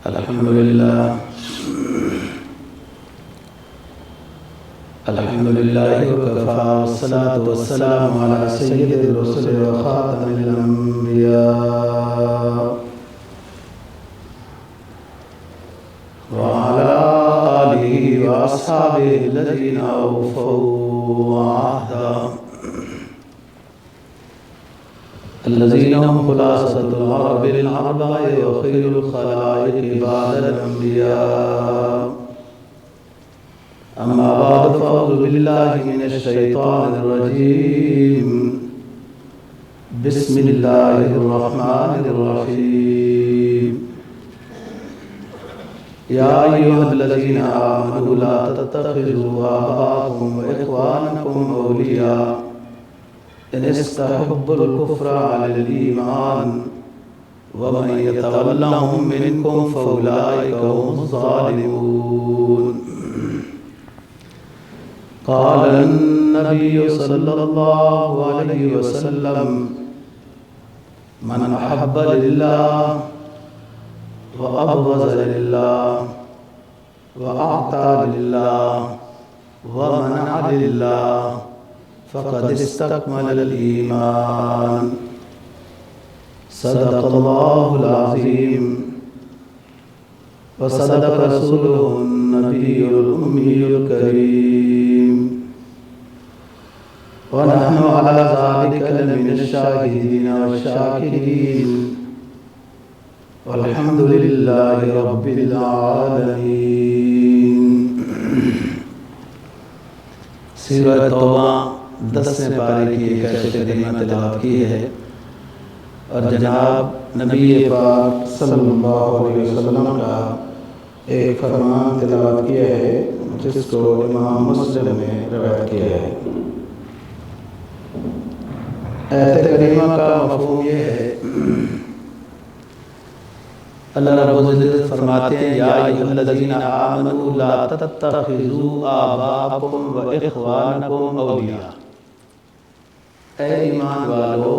الحمد لله وكفى والصلاة والسلام على سيد الرسل وخاتم الأنبياء وعلى آله وأصحابه الذين أوفوا عهدا الذين هم خلاصة العرب الأربع وخير الخلائق بعد الأنبياء. أما بعد فأعوذ بالله من الشيطان الرجيم. بسم الله الرحمن الرحيم. يا أيها الذين آمنوا لا تتخذوا آباءكم وإخوانكم أولياء إن استحبوا الكفر على الإيمان ومن يتولهم منكم فأولئك هم الظالمون. قال النبي صلى الله عليه وسلم: من أحب لله وأبغض لله وأعطى لله ومنع لله فقد استكمل الإيمان. صدق الله العظيم وصدق رسوله النبي الأمي الكريم ونحن على ذلك لمن الشاهدين والشاكرين والحمد لله رب العالمين. سورۃ توبہ 10 پارے کی ایک آیت کریمہ تلاوت کی ہے اور جناب نبی پاک صلی اللہ علیہ وسلم کا ایک فرمان تلاوت کیا ہے جس کو امام مسلم نے روایت کیا ہے. آیت کریمہ کا مفہوم یہ ہے، اللہ رب العزت فرماتے ہیں: یا ایھا الذین آمنوا لا تتخذوا آباءکم واخوانکم اولیاء. اے ایمان والو،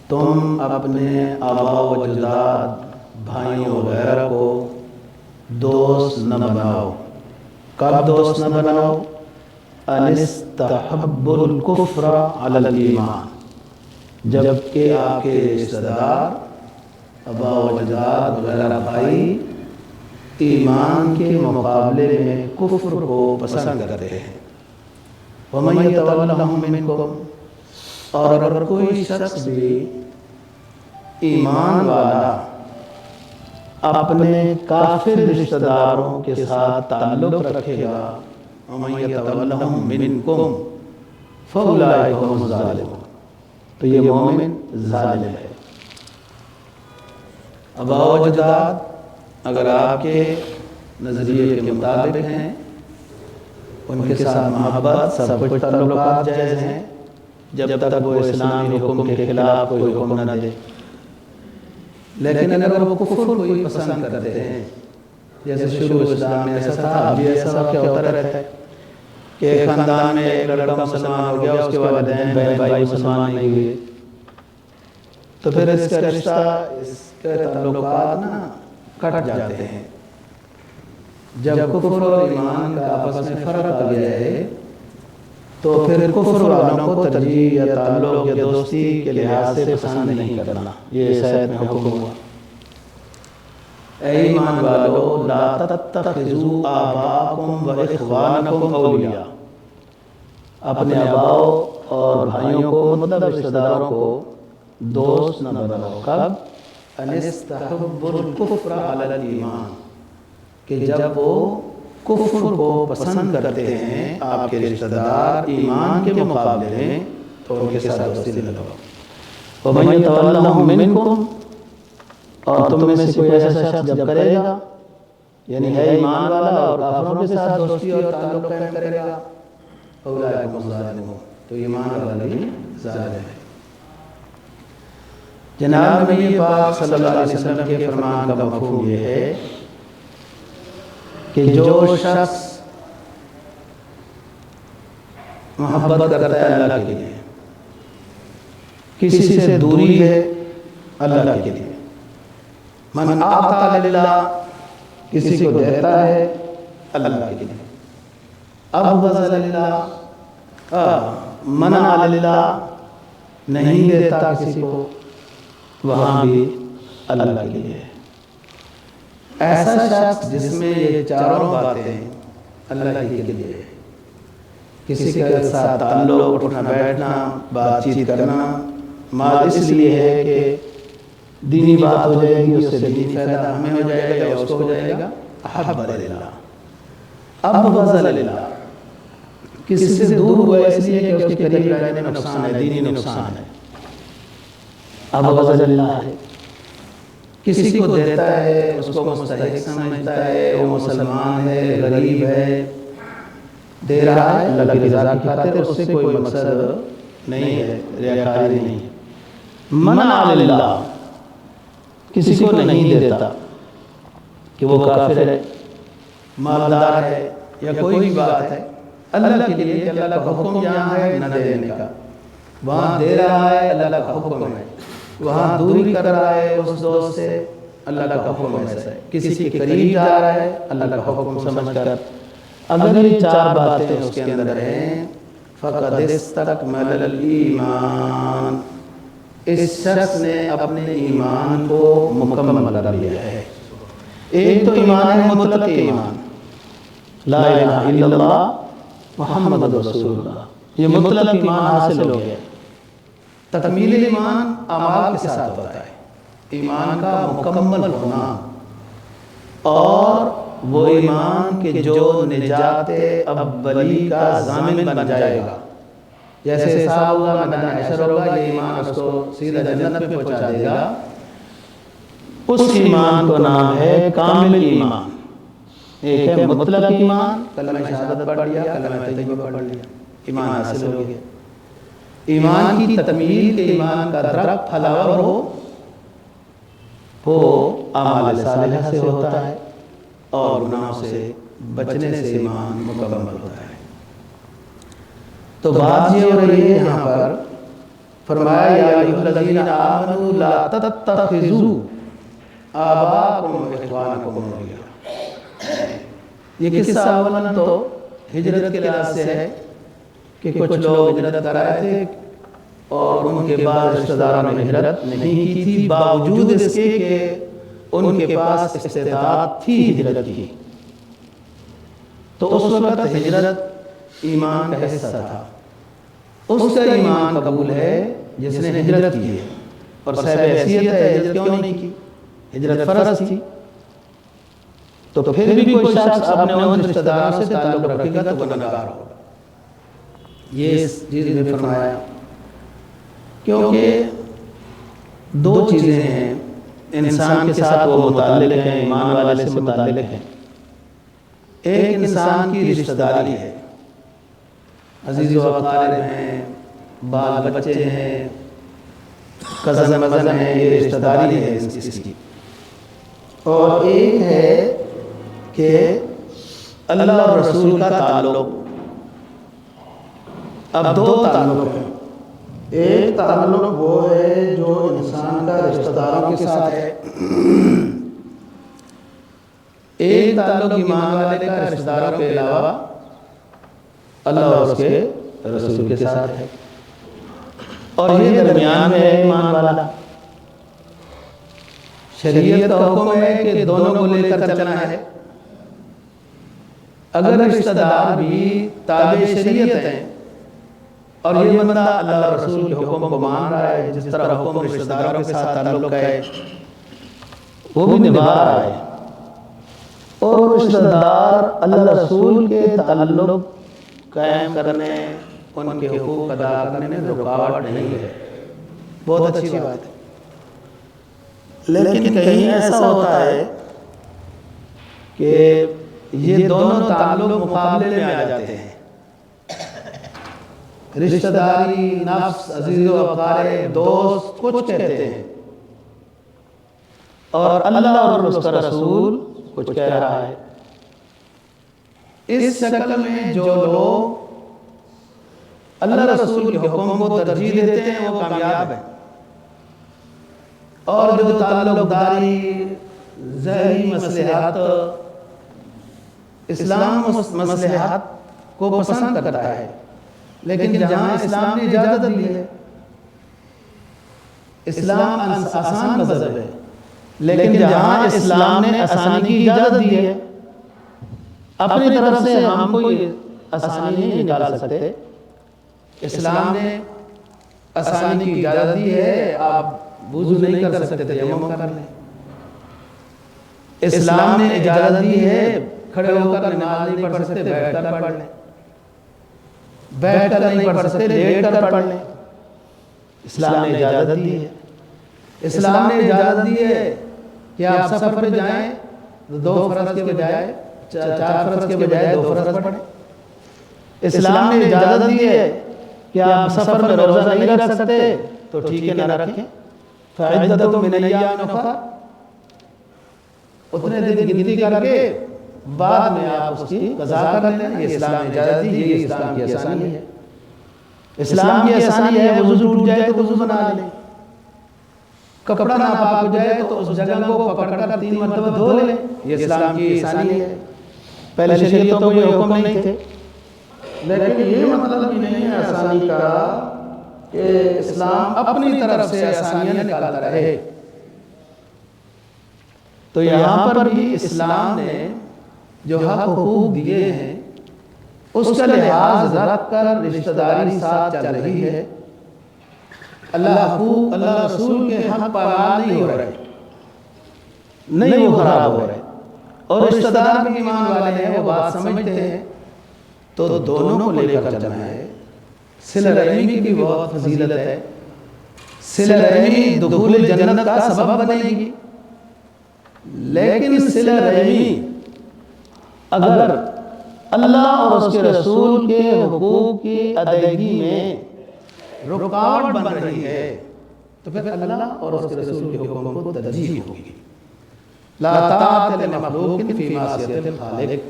تم اپنے آبا و اجداد، بھائیوں وغیرہ کو دوست نہ بناؤ. کب دوست نہ بناؤ؟ ان استحبوا الکفر علی الایمان، جبکہ آپ کے رشتہ دار، آبا و اجداد وغیرہ بھائی ایمان کے مقابلے میں کفر کو پسند کرتے ہیں. وَمَن يَتَوَلَّهُم مِّنكُمْ، اور اگر کوئی شخص بھی ایمان والا اپنے کافر رشتہ داروں کے ساتھ تعلق رکھے گا، وَمَن يَتَوَلَّهُم مِّنكُمْ فَأُولَٰئِكَ هُمُ الظَّالِمُونَ، تو یہ مومن ظالم ہے. آبا و اجداد اگر آپ کے نظریے کے مطابق ہیں، ان کے ساتھ محبت، سب کچھ تعلقات جائز ہیں جب تک وہ اسلامی حکم کے خلاف کوئی حکم نہ دے. لیکن اگر وہ کفر کوئی پسند کرتے ہیں، جیسے شروع اسلام میں ایسا تھا، ابھی ایسا واقعہ ہوتا رہتا ہے کہ ایک خاندان میں ایک لڑکا مسلمان ہو گیا، اس کے والدین بہن بھائی مسلمان نہیں ہوئے، تو پھر اس کا رشتہ، اس کے تعلقات نا کٹ جاتے ہیں. جب کفر اور ایمان کا آپس میں فرق آ گیا ہے تو پھر کفر والوں کو ترجیح یا تعلق یا دوستی کے لحاظ سے پسند نہیں کرنا. یہ اس آیت میں حکم ہوا. اے ایمان والو، لا تتخذوا آباءکم واخوانکم اولیاء، اپنے آباؤں اور بھائیوں کو، مطلب رشتہ داروں کو دوست نہ بناؤ. کب؟ ان استحبوا الکفر علی الایمان، کہ جب وہ کفر کو پسند کرتے ہیں آپ کے رشتہ دار ایمان کے مقابلے میں، تو ان کے ساتھ دوستی نہ لگاؤ. وَمَن يَتَوَلَّهُم مِّنكُمْ، اور تم میں سے کوئی ایسا شخص جب کرے گا، یعنی ہے ایمان والا اور کافروں کے ساتھ دوستی اور تعلق قائم کرے گا، فَأُولَٰئِکَ هُمُ الظَّالِمُونَ، تو ایمان والا ہی ظالم ہے. جناب نبی پاک صلی اللہ علیہ وسلم کے فرمان کا مفہوم یہ ہے کہ جو شخص محبت کرتا ہے اللہ کے لیے، کسی سے دوری ہے اللہ کے لیے، من اعطى للہ، کسی کو دیتا ہے اللہ کے لیے، ابغض للہ، منع للہ، نہیں دیتا کسی کو، وہاں بھی اللہ کے لیے۔ ایسا شخص جس میں یہ چاروں باتیں اللہ ہی کے لیے، کسی کے ساتھ تعلق، اٹھنا بیٹھنا، بات چیت کرنا مال اس لیے ہے کہ دینی بات ہو جائے گی، اس سے دینی فائدہ ہمیں ہو جائے گا یا اس کو ہو جائے گا، احب للہ، ابغض للہ، کسی سے دور ہوا اس لیے کہ اس کے قریب رہنے میں نقصان ہے، دینی نقصان ہے، ابغض للہ ہے۔ کسی کو دیتا ہے، اس کو مستحق سمجھتا ہے، وہ مسلمان ہے، غریب ہے، دے رہا ہے اللہ کی رضا کی خاطر، اس سے کوئی مقصد نہیں ہے، ریاکاری نہیں ہے۔ منع للہ، کسی کو نہیں دیتا کہ وہ کافر ہے، مالدار ہے، یا کوئی بھی بات ہے، اللہ کے لیے کہ اللہ کا حکم یہاں ہے نہ دینے کا، وہاں دے رہا ہے اللہ کا حکم ہے، وہاں دوری کر رہا ہے اس دوست سے، اللہ کا حکم ایسا ہے، کسی کے قریب جا رہا ہے اللہ کا حکم سمجھ کر۔ اگر یہ چار باتیں اس کے اندر ہیں، فقد استکمل الایمان، اس شخص نے اپنے ایمان کو مکمل کر لیا ہے۔ ایک تو ایمان ہے مطلق ایمان، لا الہ الا اللہ محمد رسول اللہ، یہ مطلق ایمان حاصل ہو گیا۔ تکمیل ایمان اعمال کے ساتھ ہوتا ہے، ایمان کا مکمل ہونا، اور وہ ایمان کے جو نجات اولی کا ضامن بن جائے گا، جیسے حساب ہوگا، میدان حشر ہوگا، یہ ایمان اس کو سیدھا جنت میں پہنچا دے گا، اس ایمان کو نام ہے کامل ایمان۔ ایک ہے مطلق ایمان، کلمہ شہادت پڑھ لیا، کلمہ طیبہ پڑھ لیا، ایمان حاصل ہو گیا۔ ایمان کی تکمیل کے ایمان کا درخت پھلاور ہو، وہ اعمال صالحہ سے ہوتا ہے، اور گناہوں سے بچنے سے ایمان مکمل ہوتا ہے۔ تو بات یہ ہو رہی ہے یہاں پر، فرمایا یا ایھا الذین آمنوا لا تتخذوا آباءکم واخوانکم اولیاء۔ یہ قصہ اولاً تو ہجرت کے لحاظ سے ہے کہ کچھ لوگ ہجرت کر آئے تھے اور ان کے بعد رشتہ داروں نے ہجرت نہیں کی تھی، باوجود اس کے کہ ان کے پاس استطاعت تھی ہجرت کی۔ تو اس وقت ہجرت ایمان کا حصہ تھا، اس کا ایمان قبول ہے جس نے ہجرت کی ہے، اور صاحب حیثیت ہے، ہجرت کیوں نہیں کی؟ ہجرت فرض تھی۔ تو پھر بھی کوئی شخص اپنے ان رشتہ داروں سے تعلق رکھے گا تو گنہگار ہوگا، یہ اس چیز میں فرمایا۔ کیونکہ دو چیزیں ہیں انسان کے ساتھ وہ متعلق ہیں، ایمان والے سے متعلق ہیں۔ ایک انسان کی رشتہ داری ہے، عزیز و اقارب ہیں، بال بچے ہیں، کزن مزن ہیں، یہ رشتہ داری ہے اس کی۔ اور ایک ہے کہ اللہ اور رسول کا تعلق۔ اب دو تعلق ہیں، ایک تعلق وہ ہے جو انسان کا رشتہ داروں کے ساتھ ہے، ایک تعلق ایمان والے کا رشتہ داروں کے علاوہ اللہ اور اس کے رسول کے ساتھ ہے، اور یہ درمیان میں ہے ایمان والا۔ شریعت کا حکم ہے کہ دونوں کو لے کر چلنا ہے۔ اگر رشتہ دار بھی تابع شریعت ہیں اور یہ بندہ اللہ اور رسول کے حکم کو مان رہا ہے، جس طرح حکم رشتہ داروں کے ساتھ تعلق ہے وہ بھی نبھا رہا ہے، اور رشتہ دار اللہ رسول کے تعلق قائم کرنے، ان کے حقوق ادا کرنے میں رکاوٹ نہیں ہے، بہت اچھی بات ہے۔ لیکن کہیں ایسا ہوتا ہے کہ یہ دونوں تعلق مقابلے میں آ جاتے ہیں، رشتہ داری، نفس، عزیز و اقارب، دوست کچھ کہتے ہیں اور اللہ اور اس کا رسول کچھ کہہ رہا ہے۔ اس شکل میں جو لوگ اللہ رسول کے حکم کو ترجیح دیتے ہیں وہ کامیاب ہیں، اور جو تعلق داری ظاہری مصلحت اسلام مصلحت کو پسند کرتا ہے، لیکن جہاں اسلام نے اجازت دی ہے، اسلام آسان مذہب ہے، لیکن جہاں اسلام نے آسانی کی اجازت دی ہے، اپنی طرف سے ہم کوئی آسانی نہیں نکال سکتے۔ اسلام نے آسانی کی اجازت دی ہے، آپ وضو نہیں کر سکتے تیمم کر لیں۔ اسلام نے اجازت دی ہے کھڑے ہو کر نماز نہیں پڑھ سکتے بیٹھ کر پڑھ لیں، بیٹھ کر نہیں پڑھ سکتے لیٹ کر پڑھ لیں۔ اسلام نے اجازت دی ہے۔ اسلام نے اجازت دی ہے کہ آپ سفر پہ جائیں تو 2 فرض کے بجائے 4 فرض کے بجائے 2 فرض پڑھیں۔ اسلام نے اجازت دی ہے کہ آپ سفر میں روزہ نہیں رکھ سکتے تو ٹھیک ہے نہ رکھیں، فعدۃ من ایام اخر، اتنے دن گنتی کر کے بعد میں آپ اس کی قضا کر لیں۔ یہ اسلام نے اجازت دی، یہ اسلام کی آسانی ہے۔ اسلام کی آسانی ہے وضو ٹوٹ جائے تو وضو بنا لیں، کپڑا ناپاک ہو جائے تو اس جگہ کو پکڑ کر 3 مرتبہ دھو لیں، یہ اسلام کی آسانی ہے۔ پہلے شریعتوں کو یہ حکم نہیں تھے، لیکن یہ مطلب بھی نہیں ہے آسانی کا کہ اسلام اپنی طرف سے آسانیاں نکالتا رہے۔ تو یہاں پر بھی اسلام نے جو حق حقوق دیے ہیں اس کا لحاظ رکھ کر رشتہ داری ساتھ چل رہی ہے۔ اللہ رسول کے حق پامال نہیں ہو رہے، نہیں وہ خراب ہو رہے، اور رشتہ دار بھی ایمان والے ہیں، وہ بات سمجھتے ہیں، تو دونوں کو لے کر چلنا ہے۔ صلہ رحمی کی بھی بہت فضیلت ہے، صلہ رحمی دخول جنت کا سبب بنے گی، لیکن صلہ رحمی اگر اللہ اور اس کے رسول کے حقوق کی ادائیگی میں رکاوٹ بن رہی ہے تو پھر اللہ اور اس کے رسول کے حکم کو ترجیح ہوگی۔ لا طاعۃ لمخلوق فی معصیۃ الخالق۔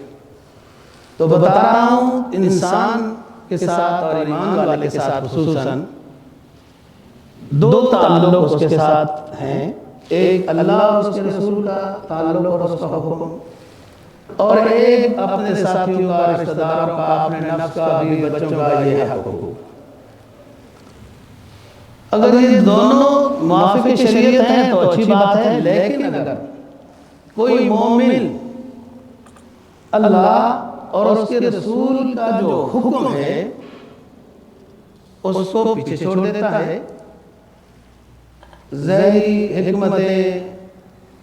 تو بتا رہا ہوں انسان کے ساتھ اور ایمان والے کے ساتھ خصوصاً 2 تعلق اس کے ساتھ ہیں، ایک اللہ اور اس کے رسول کا تعلق اور اس کا حکم، اور ایک اپنے ساتھیوں کا، رشتہ داروں کا، اپنے نفس کا، بیوی بچوں کا، یہ حق حقوق۔ اگر یہ دونوں موافق شریعت ہیں تو اچھی بات ہے، لیکن اگر کوئی مومن اللہ اور اس کے رسول کا جو حکم ہے اس کو پیچھے چھوڑ دیتا ہے، ظاہری حکمتیں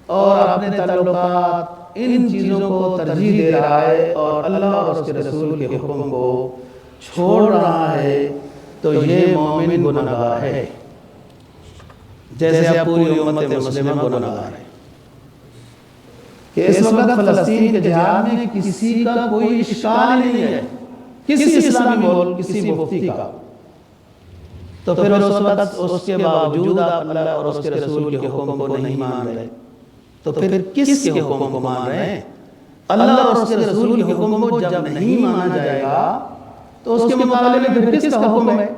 اور اپنے تعلقات ان چیزوں کو ترجیح دے رہا ہے اور اللہ اور اس کے رسول کے حکم کو چھوڑ رہا ہے، تو یہ مومن گنہگار ہے، جیسے اب پوری امت مسلمہ گنہگار ہے۔ کہ اس وقت فلسطین کے جہاد میں کسی کا کوئی اشکال نہیں ہے، کسی اسلامی ملک، کسی مفتی کا، تو پھر اس وقت اس کے باوجود آپ اللہ اور اس کے رسول کے حکم کو نہیں مان رہے، تو پھر کس کے حکم کو مان رہے ہیں؟ اللہ اور اس کے رسول کے حکم کو جب نہیں مانا جائے گا تو اس کے مقابلے میں پھر کس کا حکم ہے؟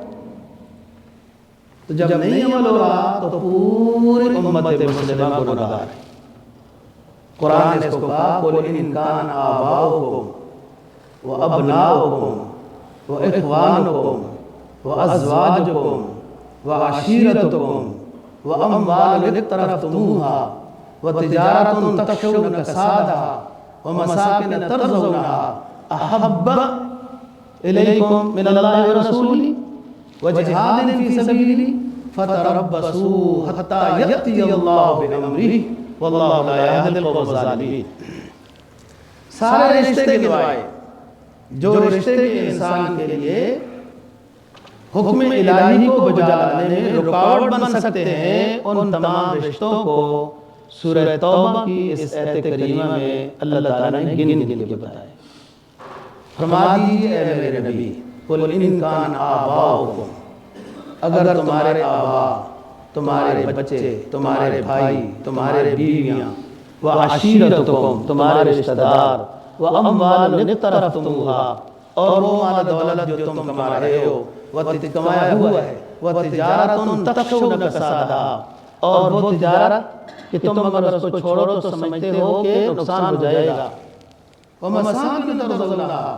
تو جب نہیں عمل ہوگا تو پوری امت مسلمہ گنہگار ہے۔ قرآن نے اس کو کہا قُلْ إِنْ كَانَ آبَاؤُكُمْ وَأَبْنَاؤُكُمْ وَإِخْوَانُكُمْ وَأَزْوَاجُكُمْ وَعَشِيرَتُكُمْ وَأَمْوَالٌ اقْتَرَفْتُمُوهَا وَتِجَارَةٌ تَخْشَوْنَ كَسَادَهَا وَمَسَاكِنَ تَرْضَوْنَهَا أَحَبَّ إِلَيْكُمْ مِنَ اللَّهِ وَرَسُولِهِ وَجِهَادٍ فِي سَبِيلِهِ فَتَرَبَّصُوا حَتَّى يَأْتِيَ اللَّهُ بِأَمْرِهِ واللہ لا یہدی القوم الظالمین۔ سارے رشتے گنوائے جو رشتے کے انسان کے لیے حکم الہی کو بجا لانے میں رکاوٹ بن سکتے ہیں، ان تمام رشتوں کو سورہ توبہ کی اس آیت کریمہ میں اللہ تعالیٰ نے گن کے بتایا۔ فرما دیجیے اے میرے نبی قُلْ إِنْ كَانَ آبَاؤُكُمْ، اگر تمہارے آبا، تمہارے بچے، تمہارے بھائی، تمہارے بیویاں، وعشیرتکم، تمہارے رشتہ دار، واموال اقترفتموها، اور وہ مال دولت جو تم کما رہے ہو، کمایا ہوا ہے، وتجارت تخشون کسادہا، اور وہ تجارت کہ تم اگر اس کو چھوڑو تو سمجھتے ہو کہ نقصان ہو جائے گا، وَمَسَاكِنَ تَرْضَوْنَهَا،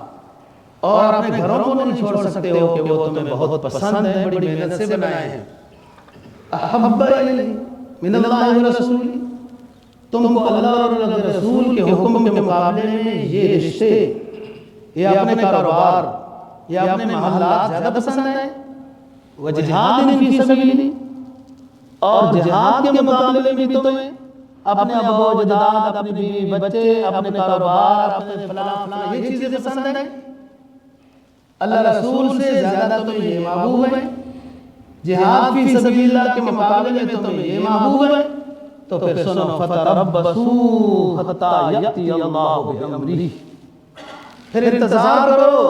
اور اپنے گھروں کو نہیں چھوڑ سکتے ہو کہ وہ تمہیں بہت پسند ہیں، بڑی محنت سے بنائے ہیں، احب الیہ من اللہ ورسولہ، تم کو اللہ اور اللہ کے رسول کے حکم کے مقابلے میں یہ رشتے یا اپنے کاروبار یا اپنے محلات زیادہ پسند ہیں، وجہاد فی سبیلی، اور جہاد کے مقابلے میں بھی تمہیں اپنے ابا و اجداد، اپنی بیوی بچے، اپنے کاروبار، اپنے فلاں فلاں یہ چیزیں پسند ہیں، اللہ رسول سے زیادہ تمہیں یہ محبوب ہے، جہاد فی سبیل اللہ کے مقابلے میں تمہیں یہ محبوب ہے، تو پھر سنو فَتَرَبَّصُوا حَتَّى يَأْتِيَ اللَّهُ بِأَمْرِهِ، پھر انتظار کرو،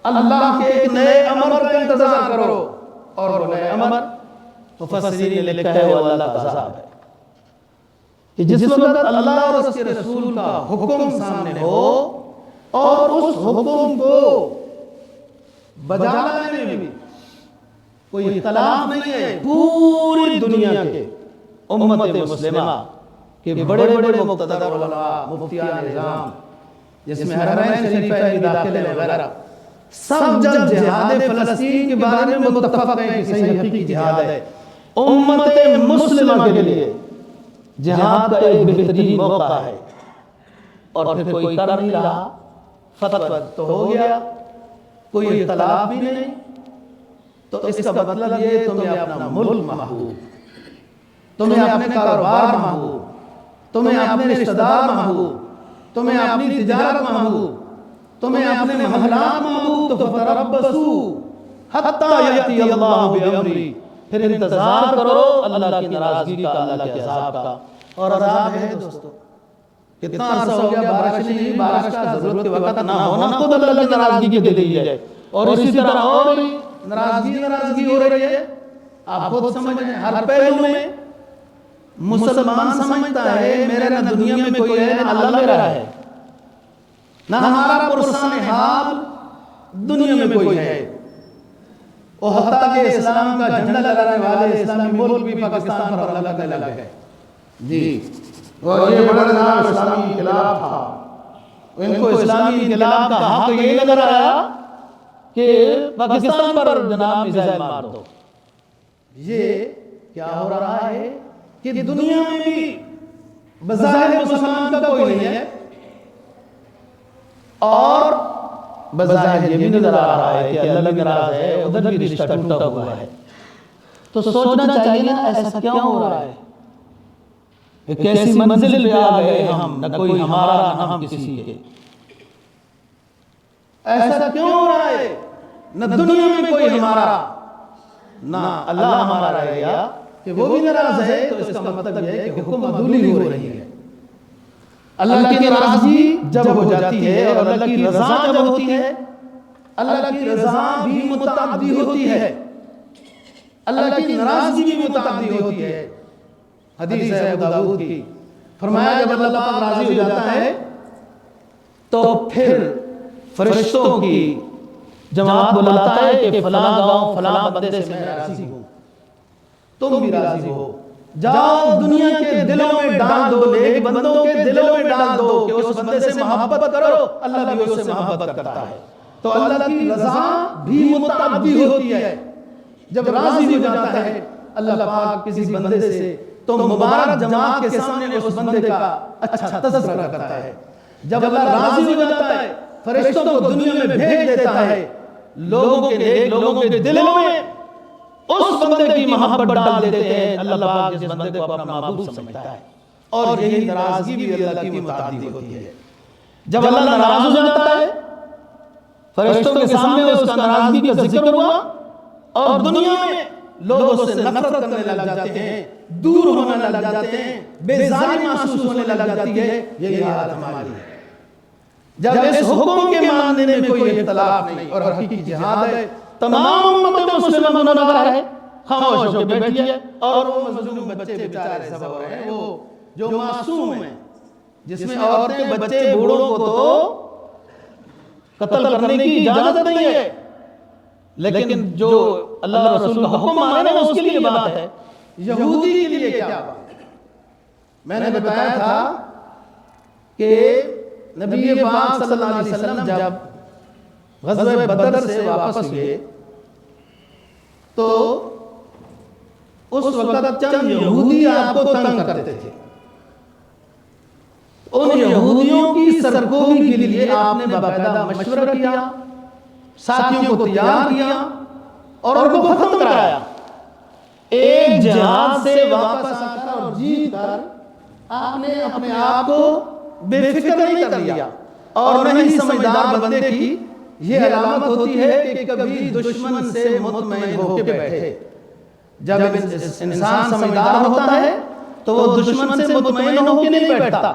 اللہ کے ایک نئے امر کا انتظار کرو، اور وہ نئے امر مفسرین نے لکھا ہے وہ اللہ کا عذاب ہے، کہ جس وقت اللہ اور اس کے رسول کا حکم سامنے ہو اور اس حکم کو بجا لانے میں بھی کوئی اختلاف نہیں ہے، پوری دنیا کے امت مسلمہ کے بڑے بڑے مقتدر علماء، مفتیان نظام، جس میں حرمین شریفین بھی داخل ہیں وغیرہ، سب جب جہاد فلسطین کے بارے میں متفق ہیں کہ صحیح حقیقی جہاد ہے، امت مسلمہ کے لیے جہاد کا ایک بہترین موقع ہے، اور پھر کوئی کر نہیں رہا، فتویٰ تو ہو گیا، کوئی اختلاف بھی نہیں، تو اس کا مطلب یہ تمہیں اپنا ملک محبوب، تمہیں اپنے کاروبار محبوب، تمہیں اپنے رشتہ دار محبوب، تمہیں اپنی تجارت محبوب، تمہیں اپنے محلات محبوب، تو فَتَرَبَّصُوا حَتَّى يَأْتِيَ اللَّهُ بِأَمْرِهِ، پھر انتظار کرو اللہ کی ناراضگی کا، اللہ کے عذاب کا، اور عذاب ہے دوستو، کتنا عرصہ ہو گیا بارش نہیں، بارش کا ضرورت کے وقت نہ ہونا خود اللہ کی ناراضگی کے دلیل ہے، اور اسی طرح اور بھی ناراضگی ہو رہی ہے، آپ خود سمجھیں، ہر پہلو میں مسلمان سمجھتا ہے میرے نہ دنیا میں کوئی ہے نہ اللہ میرا ہے، نہ ہمارا پرسان حال دنیا میں کوئی ہے، اور حتیٰ کہ اسلام کا جھنڈا لہرانے والے اسلامی ملک بھی پاکستان پر حملہ کرنے لگے ہیں، جی، اور یہ بڑا نام اسلامی انقلاب تھا، ان کو اسلامی انقلاب کا حق یہ نظر آیا کہ پاکستان پر جناب میزائل مار دو، یہ کیا ہو رہا ہے کہ دنیا میں بھی بظاہر مسلمان کا کوئی نہیں ہے، اور بظاہر یہ بھی نظر آ رہا ہے کہ اللہ بھی ناراض ہے، ادھر بھی رشتہ ٹوٹا ہوا ہے، تو سوچنا چاہیے نا ایسا کیوں ہو رہا ہے، ایک ایسی منزل پہ آ گئے ہم، نہ کوئی ہمارا نہ ہم کسی کے، ایسا کیوں ہو رہا ہے، نہ دنیا میں کوئی ہمارا نہ اللہ ہمارا ہے، یا کہ وہ بھی ناراض ہے، تو اس کا مطلب یہ ہے کہ حکم عدولی ہو رہی ہے، اللہ کی ناراضگی جب ہو جاتی ہے اور اللہ کی رضا جب ہوتی ہے، اللہ کی رضا بھی متعدی ہوتی ہے، اللہ کی ناراضگی بھی متعدی ہوتی ہے، حدیث ہے ابو داؤد کی، فرمایا جب اللہ پاک راضی ہو جاتا ہے تو پھر فرشتوں کی جماعت بلاتا ہے کہ فلاں گاؤں فلاں بندے سے میں راضی ہوں، تم بھی راضی ہو، جاؤ دنیا کے دلوں میں ڈال دو، نیک بندوں کے دلوں میں ڈال دو کہ اس بندے سے محبت کرو، اللہ بھی اس سے محبت کرتا ہے، تو اللہ کی رضا بھی متعدی ہوتی ہے، جب راضی ہو جاتا ہے اللہ پاک کسی بندے سے تو مبارک جماعت کے سامنے اس بندے کا اچھا تذکرہ کرتا ہے، جب اللہ راضی ہو جاتا ہے فرشتوں کو دنیا میں بھیج دیتا ہے، لوگوں کے نیک لوگوں کے دلوں میں اس بندے کی محبت ڈال دیتے ہیں، اللہ پاک جس بندے کو اپنا محبوب سمجھتا ہے، اور یہی ناراضگی بھی اللہ کی متعدی ہوتی ہے، جب اللہ ناراض ہو جاتا ہے فرشتوں کے سامنے اس کا ناراضگی کا ذکر ہوا، اور دنیا میں لوگ اس سے نفرت کرنے لگ جاتے ہیں، دور ہونے لگ جاتے ہیں، بیزاری محسوس ہونے لگ جاتی ہے، یہی حالت ہماری ہے، جب اس حکم کے ماننے میں کوئی اختلاف نہیں اور حقیقی جہاد ہے، تمام امت مسلمہ گناہگار ہے، خاموش ہو کے بیٹھی ہے، اور وہ مظلوم بچے بیچارے سب ہو رہے ہیں، وہ جو معصوم ہیں، جس میں عورتیں بچے بوڑھوں کو تو قتل کرنے کی اجازت نہیں ہے، لیکن جو اللہ رسول کا حکم مانے نا اس کے لیے بات ہے، یہودی کے لیے کیا ہوا؟ میں نے بتایا تھا کہ نبی پاک صلی اللہ علیہ وسلم جب غزوہ بدر سے واپس ہوئے تو اس وقت چند یہودی آپ کو تنگ کرتے تھے. ان یہودیوں کی سرکوبی کے لیے آپ نے باقاعدہ مشورہ کیا، ساتھیوں کو تیار کیا اور ان کو ختم کرایا. ایک جہاد سے واپس آ کر اور جیت کر آپ نے اپنے آپ کو بے فکر نہیں کر لیا اور نہ ہی سمجھدار بندے کی یہ علامت ہوتی ہے کہ کبھی دشمن سے مطمئن ہو کے بیٹھے. جب انسان سمجھدار ہوتا ہے تو وہ دشمن سے مطمئن ہو کے نہیں بیٹھتا،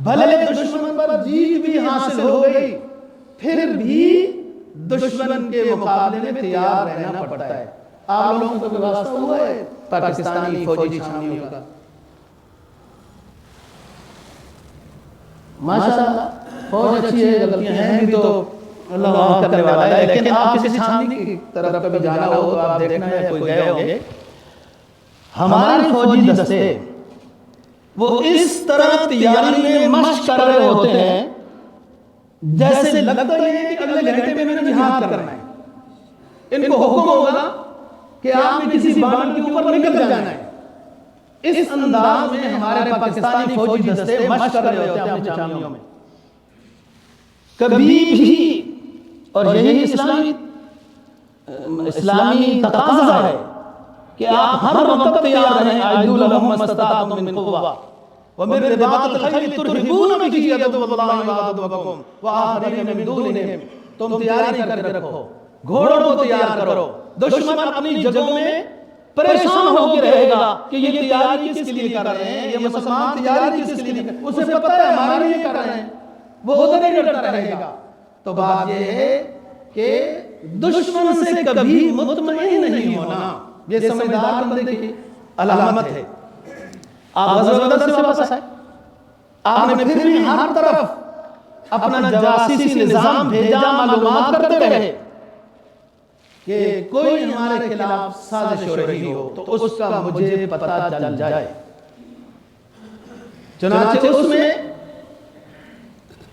بھلے دشمن پر جیت بھی حاصل ہو گئی پھر بھی دشمن کے مقابلے میں تیار رہنا پڑتا ہے. آپ لوگوں کو بھی واسطہ ہوا ہے پاکستانی فوجی چھاؤنیوں کا؟ ماشاءاللہ فوج اچھی ہے، غلطیاں ہیں بھی تو اللہ معاف کرنے والا ہے، لیکن آپ کسی چھاؤنی کی طرف کبھی جانا ہو تو آپ دیکھنا ہے کوئی گئے ہوں گے. ہمارے فوجی دستے وہ اس طرح تیاری میں مشق کر رہے ہوتے ہیں جیسے لگتا ہے کہ اگلے گھنٹے میں انہیں جہاد کرنا ہے. ان کو حکم ہوگا کہ آپ نے کسی بان کے اوپر نکل جانا ہے. اس انداز میں ہمارے پاکستانی فوجی دستے مشق کر رہے ہوتے ہیں اپنی چھاؤنیوں میں. کبھی بھی، اور یہی اسلامی تقاضا ہے کہ آپ ہر وقت تیار رہیں. اعدوا لهم ما استطعتم من قوة ومن رباط الخيل ترهبون به عدو الله وعدوكم وآخرين من دونهم. تم تیاری کر کے رکھو، گھوڑوں کو تیار کرو. دشمن اپنی جگہوں میں پریشان ہو کے رہے گا کہ یہ تیاری کس کے لیے کر رہے ہیں، یہ مسلمان تیاری کس کے لیے، اسے پتہ ہے ہمارے لیے کر رہے ہیں، وہ ادھر ہی ڈرتا رہے گا. تو بات یہ ہے کہ دشمن سے کبھی مطمئن نہیں ہونا یہ سمجھدار بندے کی علامت ہے. آپ غزوہ بدر سے واپس آئے، آپ نے پھر بھی ہر طرف اپنا جاسوسی نظام بھیجا، معلومات کرتے رہے کہ کوئی ہمارے خلاف سازش ہو رہی ہو تو اس کا مجھے پتہ چل جائے. چنانچہ اس میں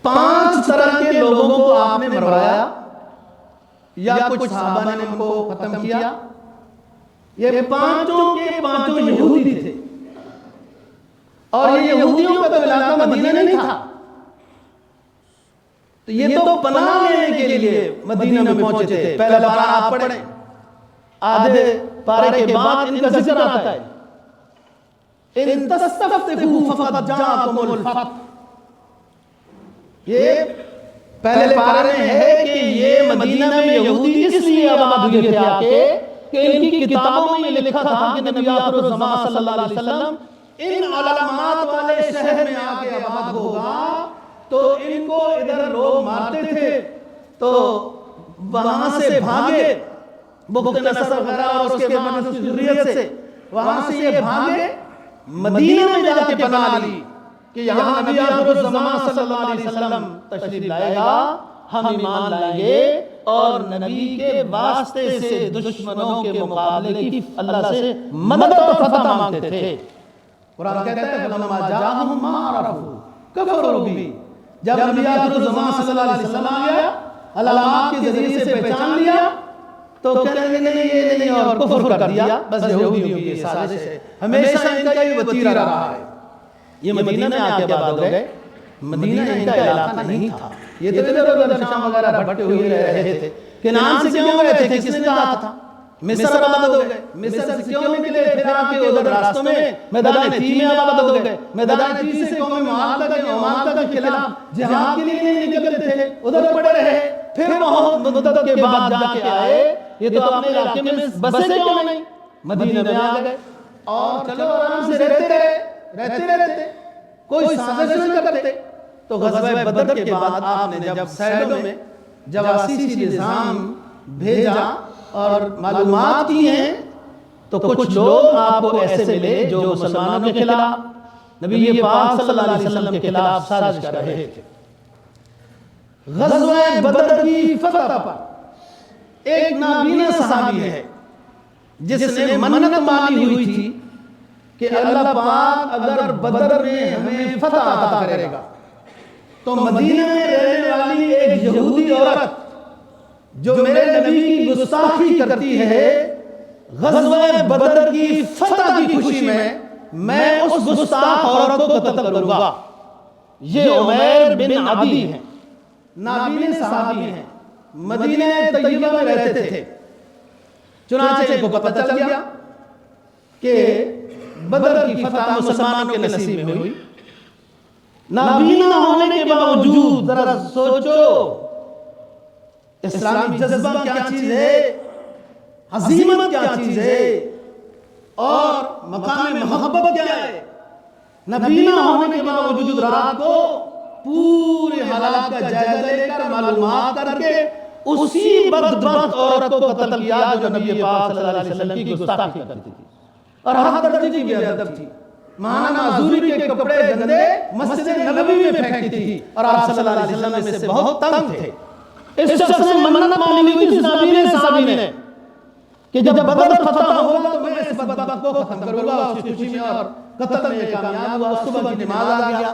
5 طرح کے لوگوں کو آپ نے مروایا یا کچھ صحابہ نے ان کو ختم کیا. یہ پانچوں کے پانچوں یہودی تھے اور یہ یہودیوں کا تو علاقہ مدینہ نہیں تھا، تو یہ تو پناہ لینے کے لیے مدینہ میں پہنچے تھے. پہلا پارہ آپ پڑھیں، آدھے پارے کے بعد ان کا ذکر آتا ہے ان تستفتحوا فقد جاءکم الفتح. یہ پہلے پارے میں ہے کہ یہ مدینہ میں یہودی اس لیے آباد ہوئے تھے آکے کہ ان کی کتابوں میں یہ لکھا تھا کہ نبی آخر الزمان صلی اللہ علیہ وسلم ان علامات والے شہر میں آکے آباد ہوگا تو ان کو ادھر لوگ مارتے تھے تو وہاں سے بھاگے، بخت نصر وغیرہ اور اس کے بعد اس ذریت سے وہاں سے یہ بھاگے، مدینہ میں جا کے پناہ لی کہ یہاں نبی آخر الزمان صلی اللہ علیہ وسلم تشریف لائے گا، ہم ایمان لائیں گے اور نبی کے واسطے سے دشمنوں کے مقابلے کی اللہ سے مدد اور فتح مانگتے تھے. قرآن کہتا ہے فَلَمَّا جَاءَهُم مَّا عَرَفُوا كَفَرُوا بِهِ. جب نبی آخر الزمان صلی اللہ علیہ وسلم آیا، علامات کے ذریعے سے پہچان لیا تو کہنے لگے نہیں یہ نہیں اور کفر کر دیا. بس یہودیوں کی یہ سازش ہے، ہمیشہ ان کا یہ وتیرہ رہا ہے. یہ مدینہ میں آ کے آباد ہو گئے، مدینہ ان کا علاقہ نہیں تھا. یہ تو ادھر ادھر شام وغیرہ بھٹے ہوئے رہے تھے. کنعان سے کیوں گئے تھے؟ کس نے کہا تھا؟ مصر آباد ہو گئے. مصر سے کیوں نکلے؟ پھر آ کے ادھر راستوں میں میدان تھی میں آباد ہو گئے. میدان تھی سے قوم معاہدہ کے عمالقہ کے خلاف جہاد کے لیے نہیں نکلتے تھے، ادھر پڑے رہے. پھر بہت مدت کے بعد جا کے آئے، یہ تو اپنے علاقے میں بسے کیوں نہیں، مدینہ میں آ گئے اور چلو آرام سے رہتے کوئی سازش نہیں کرتے. تو غزوہ بدر کے بعد آپ نے جب سیلوں میں جواسیسی نظام بھیجا اور معلومات کی ہیں تو کچھ لوگ آپ کو ایسے ملے جو مسلمانوں کے خلاف، نبی پاک صلی اللہ علیہ وسلم کے خلاف سازش کر رہے تھے. غزوہ بدر کی فتح پر ایک نابینا صحابی ہے جس نے منت مانی ہوئی تھی کہ اللہ پاک اگر بدر میں ہمیں فتح عطا کرے گا تو مدینہ میں رہنے والی ایک یہودی عورت جو میرے نبی کی گستاخی کرتی ہے، غزوہ بدر کی فتح کی خوشی میں اس گستاخ عورت کو قتل کروں گا۔ یہ عمیر بن عدی ہیں، نابین صحابی ہیں، مدینہ طیبہ میں رہتے تھے۔ چنانچہ کو پتہ چل گیا کہ بدر کی فتح مسلمانوں کے نصیب میں ہوئی۔ نابینا ہونے کے باوجود ذرا سوچو اسلامی جذبہ کیا چیز ہے، عظیمت کیا چیز ہے، اور مقام محبت کیا ہے۔ نبینا ہونے کے باوجود رات کو پورے حالات کا جائزہ لے کر معلومات کر کے اسی بدبخت عورت کو قتل کیا جو نبی پاک صلی اللہ علیہ وسلم کی گستاخی کرتی تھی اور حد درجے کی بے ادب تھی۔ مانا معذوری کے کپڑے گندے مسجد نبوی میں پھینکتی تھی اور آپ صلی اللہ علیہ وسلم اس سے بہت تنگ تھے۔ اس شخص نے منت مانی ہوئی تھی نابین صحابی نے کہ جب بدر فتح ہوگا تو میں اس بدبخت کو ختم کروں گا۔ اس کی خوشی میں اور قتل میں کامیاب ہوا۔ صبح کی نماز آ گیا،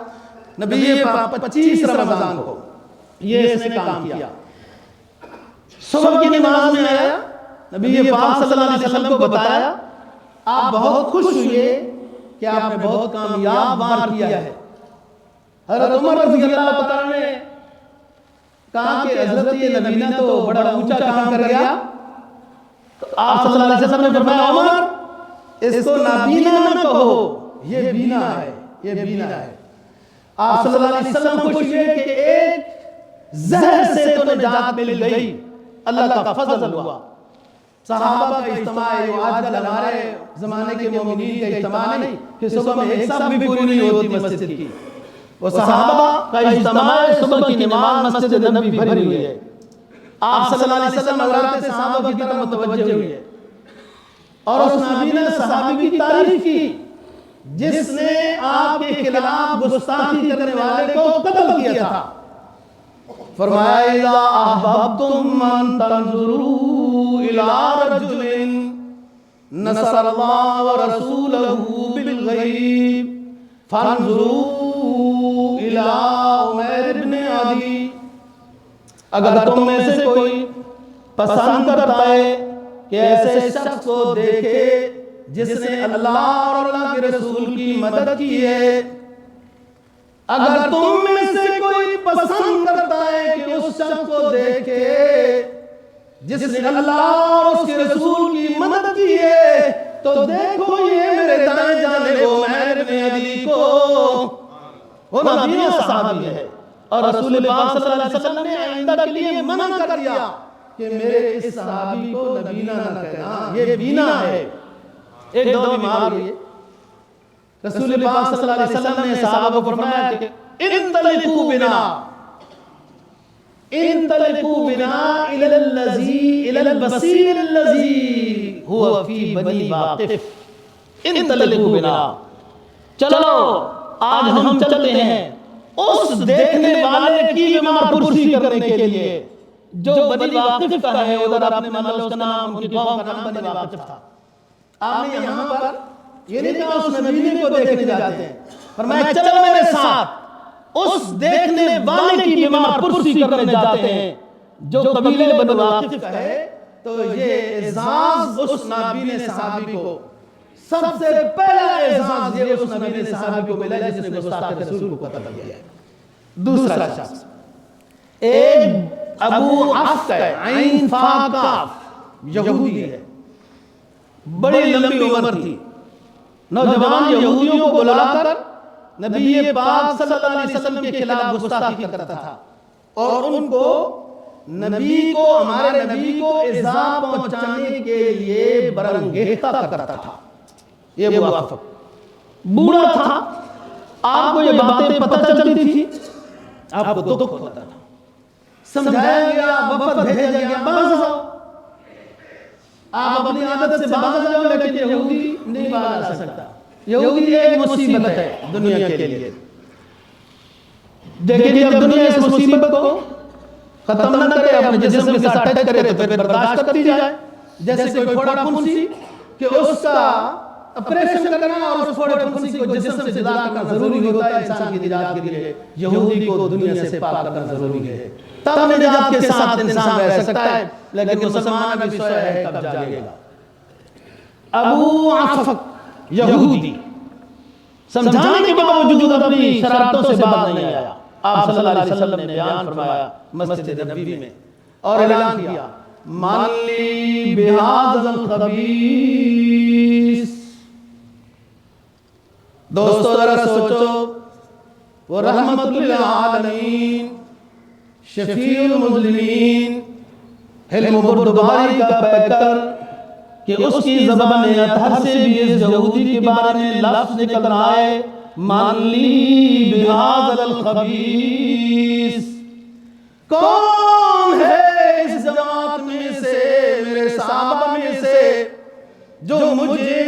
نبی پاک 25 رمضان کو یہ اس نے کام کیا۔ صبح کی نماز میں آیا، نبی پاک صلی اللہ علیہ وسلم کو بتایا، آپ بہت خوش ہوئے کہ آپ نے بہت کامیاب وار کیا ہے۔ حضرت عمر رضی اللہ عنہ نے کہا کہ حضرت یہ نبینا تو بڑا اونچا کام کر گیا۔ تو آپ صلی اللہ علیہ وسلم نے فرمایا عمر اس کو نابینا نہ کہو، یہ بینا ہے، یہ بینا ہے۔ آپ صلی اللہ علیہ وسلم خوش ہوئے کہ ایک زہر سے تو نجات مل گئی، اللہ کا فضل ہوا۔ صحابہ کا اجتماع ہے، آج کل ہمارے زمانے کے مومنین کا اجتماع نہیں کہ صبح میں ایک صف بھی پوری نہیں ہوتی مسجد کی۔ وہ صحابہ کا اجتماع ہے، صبح کی نماز مسجد نبوی بھری ہوئی ہے۔ آپ صلی اللہ علیہ وسلم حضرات صحابہ کی طرف متوجہ ہوئی ہے اور اس نابینا صحابی کی تعریف کی جس نے آپ کے خلاف گستاخی کرنے والے کو قتل کیا تھا۔ فرمایا اذا احببتم ان تنظروا الى رجل نصر اللہ ورسولہ بالغیب فانظروا الى عمیر بن عدی۔ اگر تم میں سے کوئی پسند کرتا ہے کہ ایسے شخص کو دیکھے جس نے اللہ اور اللہ کے رسول کی مدد کی ہے، اگر تم میں سے کوئی پسند کرتا ہے کہ اس شخص کو دیکھے جس نے اللہ اور اس کے رسول کی مدد کی ہے، تو دیکھو یہ میرے دائیں جانب عمیر بن عدی کو، وہ نابینا صحابی ہے اور رسول پاک صلی اللہ علیہ وسلم نے آئندہ کے لیے منع کر دیا کہ میرے اس صحابی کو نبینا نہ کہنا، یہ بینا ہے۔ ایک دو بیمار ہوئی، رسول پاک صلی اللہ علیہ وسلم نے صحابہ کو فرمایا کہ انطلقوا بنا الى البصیر الذی هو فی بنی واقف۔ انطلقوا بنا، چلو آج ہم چلتے ہیں اس دیکھنے والے کی بیمار پرسی کرنے کے لیے جو بنی واقف کا ہے۔ ادھر آپ نے مان لو اس کا نام، ان کی قوم کا نام بنی واقف تھا۔ آپ نے یہاں پر یہ نہیں کہا اس نبی کو دیکھنے جاتے ہیں، فرمایا چلو میرے ساتھ اس دیکھنے والے کی بیمار پرسی کرنے جاتے ہیں جو قبیلے بنی واقف کا ہے۔ تو یہ اعزاز اس نابینا صحابی کو، سب سے پہلا اعزاز یہ اس نابینا صحابی کو ملا جس نے گستاخ رسول کو قتل کیا ہے۔ دوسرا شخص ایک ابو عفق ہے، عین فا کاف، یہودی ہے، بڑی لمبی عمر تھی۔ نوجوان یہودیوں کو بلا کر نبی پاک صلی اللہ علیہ وسلم کے خلاف گستاخی کرتا تھا اور ان کو نبی کو، ہمارے نبی کو ایذا پہنچانے کے لیے برانگیختہ کرتا تھا۔ یہ ابو عفق بوڑھا تھا، آپ کو یہ باتیں پتہ چلتی تھی، آپ کو دکھ ہوتا تھا۔ سمجھایا گیا، وفد بھیجا گیا، باز آؤ، آپ اپنی عادت سے باز آ جاؤ، لیکن یہودی نہیں باز آ سکتا۔ یہودی ایک مصیبت ہے دنیا کے لیے۔ دیکھیں جب دنیا اس مصیبت کو ختم نہ کرے، اپنے جسم کے ساتھ ٹچ کرے تو پھر برداشت کرتی جائے۔ جیسے کوئی پھوڑا پھنسی کہ اس کا آپریشن کرنا اور اس پھوڑے پھنسی کو جسم سے جدا کرنا ضروری ہوتا ہے انسان کی نجات کے لیے، یہودی کو دنیا سے پاک کرنا ضروری ہے، تب نجات کے ساتھ انسان رہ سکتا ہے، لیکن مسلمان ابھی سویا ہے کب جاگے گا۔ ابو عفق یہودی سمجھانے کے باوجود اپنی شرارتوں سے باز نہیں آیا۔ آپ صلی اللہ علیہ وسلم نے بیان فرمایا مسجد نبوی میں اور اعلان کیا، من لی بہذا الخبیث۔ دوستو ذرا سوچو، وہ رحمت للعالمین، شفیع المذنبین، حلم و بردباری کا پیکر، کہ اس کی زبان اطہر سے بھی اس یہودی کے بارے میں لفظ نکل آئے، من لی بہذا الخبیث۔ کون ہے اس جماعت میں سے، میرے صحابہ میں سے، جو مجھے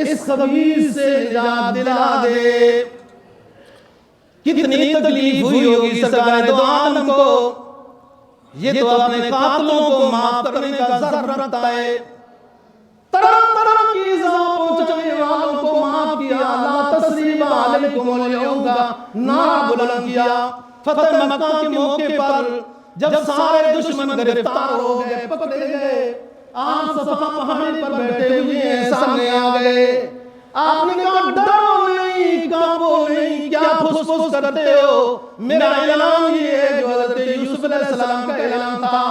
اس خبیث سے نجات دلا دے؟ کتنی تکلیف ہوئی ہوگی سرکار دو عالم کو، یہ تو اپنے قاتلوں کو معاف کرنے کا ضرب رکھتا ہے، طرح طرح کی ایذا پہنچنے والوں کو معاف کیا، لا تثریب علیکم اليوم کا نعرہ بلند کیا۔ فتح مکہ کے موقع پر جب سارے دشمن گرفتار ہو گئے، پکڑے گئے، آپ صفا پہاڑی پر بیٹھے ہوئے ہیں، سامنے آ گئے، آپ نے کہا ڈرو نہیں، کانپو نہیں، کیا پھس پھس کرتے ہو؟ میرا اعلان یہ ہے جو حضرت یوسف علیہ السلام کا اعلان تھا۔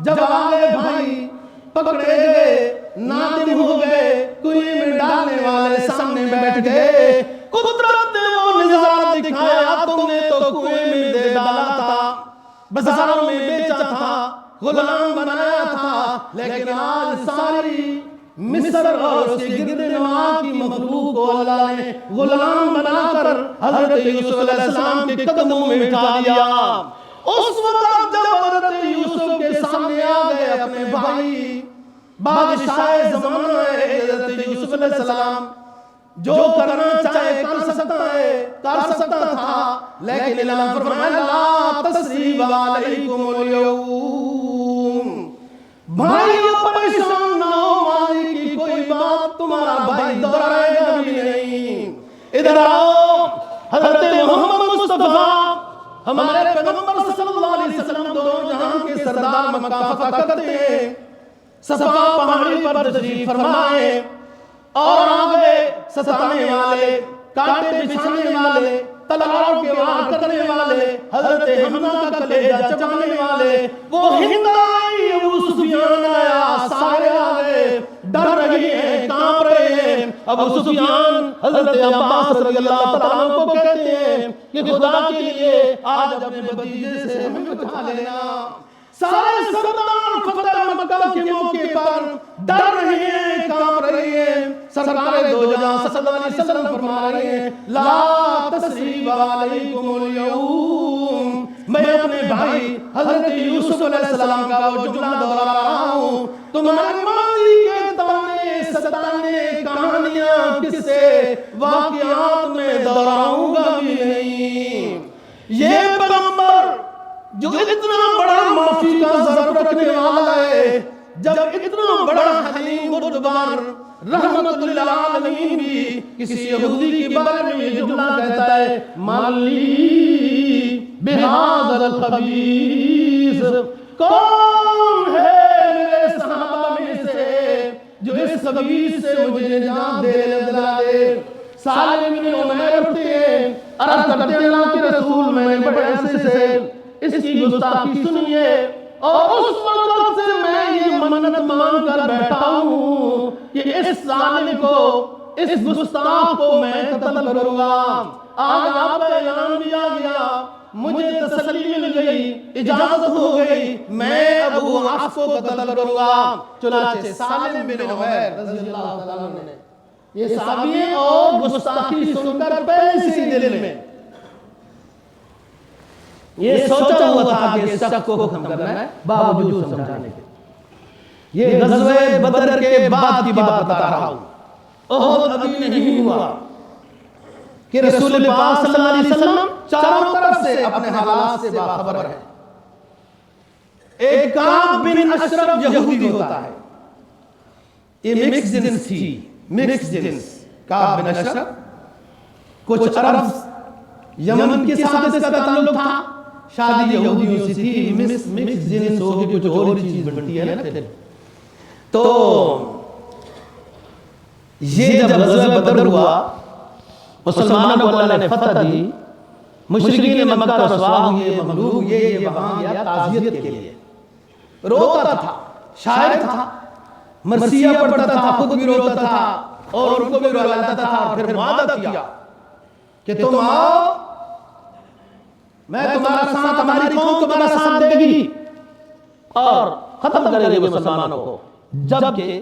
جب آگے بھائی پکڑے گئے، نادم ہو گئے، کنویں میں ڈالنے والے سامنے بیٹھ گئے، قدرت نے وہ نظارہ دکھایا، تم نے تو کنویں میں دے ڈالا تھا، بازاروں میں بیچا تھا، غلام بنایا تھا، لیکن آج ساری مصر اور اس کے گرد نواح کی مخلوق کو اللہ نے غلام بنا کر حضرت یوسف علیہ السلام کے قدموں میں بٹھا دیا۔ اس وقت جب حضرت یوسف کے سامنے آ گئے اپنے بھائی، بادشاہ زمانہ ہے حضرت یوسف علیہ السلام، جو کرنا چاہے کر سکتا تھا، لیکن اللہ فرمایا لا تثریب علیکم اليوم۔ بھائیو پریشان نہ ہو، ماضی کی کوئی بات تمہارا بھائی دہرائے گا بھی نہیں۔ ادھر آؤ، حضرت محمد مصطفیٰ ہمارے پیغمبر صلی اللہ علیہ وسلم دونوں جہاں کے سردار مکہ فتح کرتے ہیں، صفا پہاڑی پر تشریف فرمائے، اور آگے ستانے والے، کانٹے بچھانے والے، تلوار کے وار کرنے والے، حضرت حمزہ کا کلیجہ چبانے والے، وہ ہند آئی، ابو سفیان آیا، سارے آگے ڈر رہی ہیں، کانپ رہے ہیں۔ ابو سفیان حضرت عباس رضی اللہ تعالیٰ کو کہتے ہیں کہ خدا کے لیے آج اپنے بھتیجے سے ہمیں بچا لینا۔ سارے سردار فتح مکہ کے موقع پر ڈر رہے ہیں، کانپ رہے ہیں۔ سرکار دو جہاں صلی اللہ علیہ وسلم فرما رہے ہیں لا تثریب علیکم اليوم۔ میں اپنے بھائی حضرت یوسف علیہ السلام کا وہ جملہ دہرا رہا ہوں، تمہارے ماضی کے تانے ستانے کہانیاں قصے واقعات میں دہراؤں گا بھی نہیں۔ یہ پیغمبر جو اتنا بڑا معافی کا ضرب رکھنے والا ہے، جب اتنا بڑا حلیم بردبار رحمت للعالمین بھی کسی یہودی کے بارے میں یہ جملہ کہتا ہے من لی بہذا الخبیث، کون ہے میرے صحابہ میں سے جو اس خبیث سے مجھے نجات دلا دے؟ سالم بن عمیر اٹھتے ہیں، عرض کرتے ہیں اللہ کے رسول، میں نے بڑے عرصے سے اس کی گستاخی سنی ہے، اور اس وقت سے میں یہ منت مانگ کر بیٹھا ہوں کہ اس ظالم کو، اس گستاخ کو میں قتل کروں گا۔ آج آپ کا اعلان دیا گیا، مجھے تسلی مل گئی، اجازت ہو گئی، میں ابو عفق کو قتل کروں گا۔ چنانچہ سالم بن عمیر رضی اللہ تعالیٰ عنہ نے یہ صحابی اور گستاخی سن کر پہلے سے دل میں یہ سوچا ہوا تھا کہ اس شخص کو ختم کرنا ہے، باوجود سمجھانے کے۔ یہ غزوہ بدر کے بعد کی بات بتا رہا ہوں، احد ابھی نہیں ہوا کہ رسول پاک صلی اللہ علیہ وسلم چاروں طرف سے اپنے حالات سے باخبر ہے۔ ایک کعب بن اشرف یہودی ہوتا ہے، یہ مکس جنس تھی، مکس جنس، کعب بن اشرف کچھ عرب یمن کے ساتھ اس کا تعلق تھا، شادی یہودیوں سے تھی، مکس جنس ہوگی، کچھ اور چیز بنتی ہے نا پھر. تو یہ جب غزوہ بدر ہوا، مسلمانوں کو اللہ نے فتح دی، مشرکین مکہ رسوا ہوئے، مغلوب ہوئے، یہ وہاں گیا تعزیت کے لیے، روتا تھا، شاعر تھا، مرثیہ پڑھتا تھا، خود بھی روتا تھا اور ان کو بھی رلاتا تھا، اور پھر وعدہ کیا کہ تم آؤ، میں تمہارا ساتھ، ہماری قوم تمہارا ساتھ دے گی اور ختم کرے گی مسلمانوں کو. جبکہ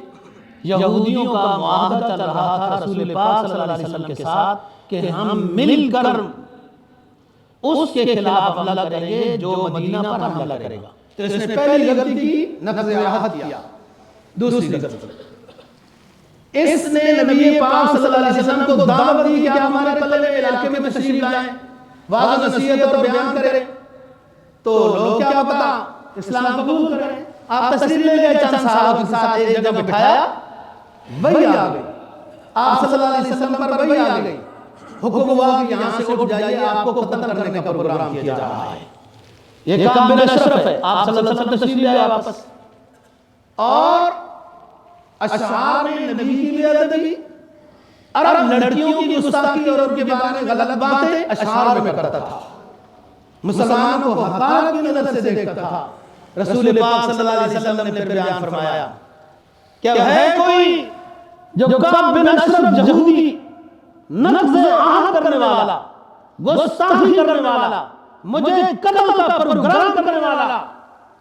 یہودیوں کا معاہدہ چل رہا تھا رسول پاک صلی اللہ علیہ وسلم کے ساتھ کہ ہم مل کر اس کے خلاف حملہ کریں گے جو مدینہ پر حملہ کرے گا. تو اس نے پہلی غلطی کی، نقض عہد کیا. دوسری غلطی، اس نے نبی پاک صلی اللہ علیہ وسلم کو دعوت دی کہ آپ ہمارے پلے میں علاقے میں تشریف لائیں، واضح نصیحت اور بیان کریں. تو لوگ کیا پتا اسلام قبول کریں. آپ تشریف لے گئے، چند صحابہ کے ساتھ ایک جگہ بٹھایا، وہی آ گئی آپ صلی اللہ علیہ وسلم پر، وہی آ گئی. حکم ہوا کہ یہاں سے اٹھ جائیے، آپ کو قتل کرنے کا پروگرام کیا جا رہا ہے. یہ کعب بن اشرف ہے. آپ صلی اللہ علیہ وسلم تشریف لے آئے واپس، اور اشعار میں نبی کی بے ادبی، عرب لڑکیوں کی گستاخی اور ان کے بارے میں غلط باتیں اشعار میں کرتا تھا، مسلمانوں کو حقارت کی نظر سے دیکھتا تھا. رسول پاک صلی اللہ علیہ وسلم نے پھر بیان فرمایا کہ ہے کوئی جو کعب بن اشرف یہودی، نقض عہد کرنے والا، گستاخی کرنے والا، مجھے قتل کا پروگرام کرنے والا،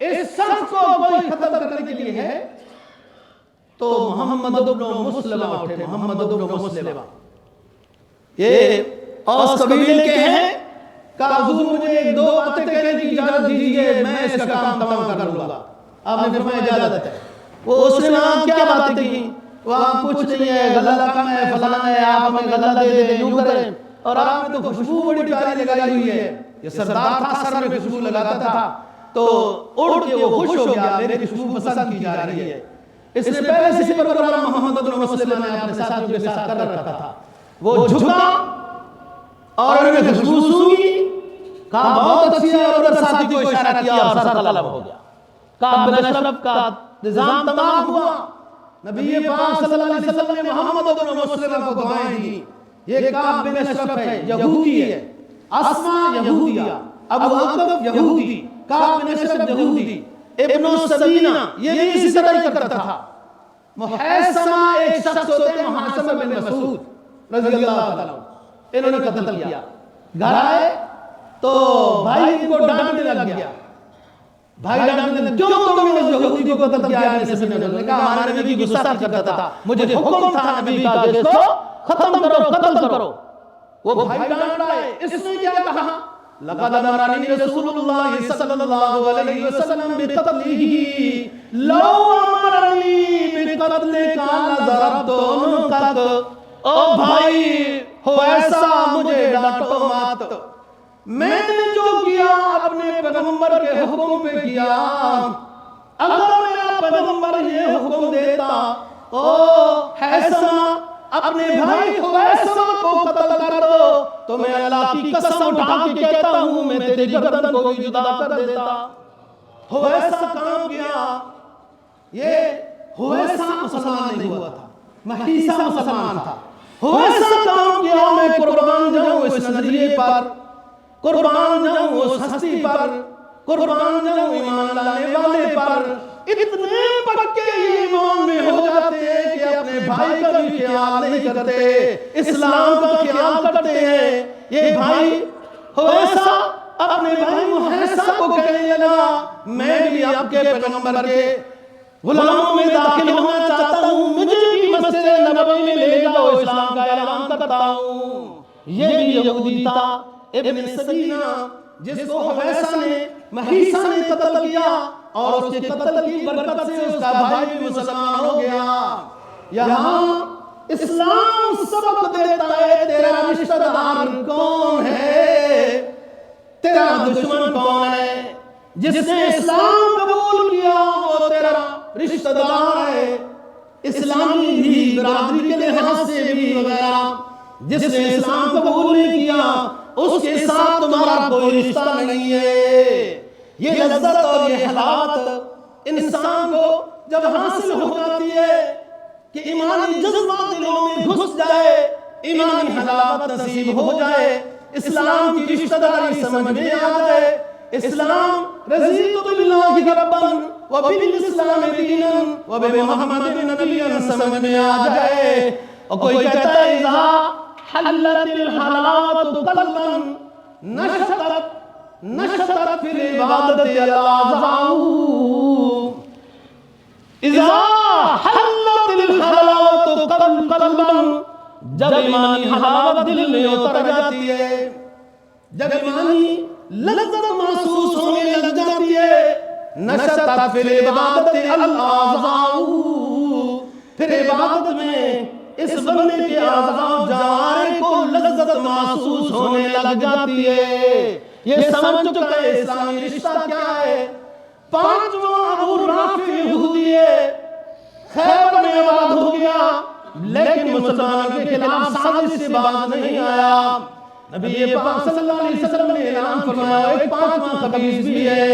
اس شخص کو کوئی ختم کرنے کے لیے ہے تو محمد ابن مسلمہ اٹھے. محمد ابن مسلمہ یہ اوس قبیلے کے ہیں. کہا حضور مجھے ایک دو باتیں کہنے کی اجازت دیجیے، میں اس کا کام تمام کر لوں گا. آپ نے فرمایا اجازت ہے. وہ اس نے وہاں کیا باتیں کی؟ وہاں کچھ نہیں ہے، غلہ کم ہے، فلاں ہے، آپ ہمیں غلہ دے دیں، یوں کریں. اور آپ نے تو خوشبو بڑی پیاری لگائی ہوئی ہے. یہ سردار تھا، سر میں خوشبو لگاتا تھا، تو اڑ کے وہ خوش ہو گیا، میری خوشبو پسند کی جا رہی ہے. اس نے پہلے سے پروگرام محمد ابن مسلمہ نے اپنے ساتھیوں کے ساتھ کر رکھا تھا. وہ جھکا اور انہوں نے خوشبو سونگھی، کہا بہت اچھی ہے، اور ادھر ساتھی کو اشارہ کیا اور سر قلم ہو گیا. کعب بن اشرف کا نظام تمام ہوا. نبی پاک صلی اللہ علیہ وسلم نے محمد ابن مسلمہ کو دعائیں دی. یہ کعب بن اشرف ہے، یہودی ہے، اسما یہودیہ، ابو عقب یہودی، کعب بن اشرف یہودی، ابن سبینہ یہ بھی اسی طرح ہی کرتا تھا. محیثمہ ایک شخص ہوتے ہیں، محیثمہ بن مسعود رضی اللہ تعالیٰ عنہ، انہوں نے قتل کیا. گھر آئے تو بھائی ان کو ڈانٹنے لگ گیا. بھائی ڈانٹنے لگ، کیوں تم نے یہودی کو قتل کیا؟ ابن سبینہ نے کہا ہمارے نبی کی گستاخی کرتا تھا، مجھے حکم تھا نبی کا کہ اس کو ختم کرو، قتل کرو. وہ بھائی ڈانٹ رہا ہے. اس نے کیا کہا؟ لقد امرني رسول الله صلى الله عليه وسلم بقتله لو امرني بقتلك لضربت عنقك. او بھائی ہو ایسا، مجھے ڈانٹو مات، میں نے جو کیا اپنے پیغمبر کے حکم پہ کیا. اگر میرا پیغمبر یہ حکم دیتا او حیثمہ اپنے بھائی حویثمہ کو قتل کر دو، تو میں اللہ کی قسم اٹھا کے کہتا ہوں میں تیری گردن کو بھی جدا کر دیتا. حویثہ کام کیا. یہ حویثہ مسلمان نہیں ہوا تھا، محیثہ مسلمان تھا. حویثہ کام کیا میں قربان جاؤں اس نظریے پر، قربان جاؤں اس ہستی پر، قربان جاؤں ایمان لانے والے پر. اتنے پکے ایمان میں ہو جاتے ہیں کہ اپنے بھائی کا بھی خیال نہیں کرتے، اسلام کا خیال کرتے ہیں. یہ بھائی حویثہ اپنے بھائی محیثہ کو کہنے لگا میں بھی آپ کے پیغمبر کے غلاموں میں داخل ہونا چاہتا ہوں، مجھے بھی مسجد نبوی میں لے جاؤ، اسلام کا اعلان کرتا ہوں. یہ بھی یہودی تھا، ابن سبینہ، جس کو حویثہ نے، محیثہ نے قتل کیا، اور اس کے قتل کی برکت سے اس کا بھائی بھی مسلمان ہو گیا. یہاں اسلام سبق دیتا ہے تیرا رشتہ دار کون ہے، تیرا دشمن کون ہے. جس نے اسلام قبول کیا وہ تیرا رشتہ دار ہے، اسلامی بھی برادری کے لحاظ سے بھی وغیرہ، جس نے اسلام قبول نہیں کیا اس کے ساتھ تمہارا کوئی رشتہ نہیں ہے۔ یہ لذت اور یہ حلاوت انسان کو جب حاصل ہو جاتی ہے کہ ایمانی جذبات دلوں میں گھس جائے، ایمانی حلاوت نصیب ہو جائے، اسلام کی رشتہ داری سمجھ میں آ جائے، اسلام رضیت باللہ ربا وبالاسلام دینا وبمحمد نبیا سمجھ میں آ جائے۔ اور کوئی کہتا ہے اذا حلت الحلاوت قلبا نشطت فی العبادت الاعضاء، اذا حلت الحلاوت قلبا، جب ایمانی حلاوت دل میں اتر جاتی ہے، جب ایمانی لذت محسوس ہونے لگ جاتی ہے، نشطت فی العبادت الاعضاء، پھر عبادت میں اس بندے کے اعضاء جوارح کو لذت محسوس ہونے لگ جاتی ہے۔ یہ سمجھ چکا ہے اسلامی رشتہ کیا ہے۔ پانچواں ابو رافع یہودی ہے، خیبر میں آباد ہو گیا، لیکن مسلمانوں کے خلاف سازش سے باز نہیں آیا۔ نبی پاک صلی اللہ علیہ وسلم نے اعلان فرمایا ایک پانچواں خبیث بھی ہے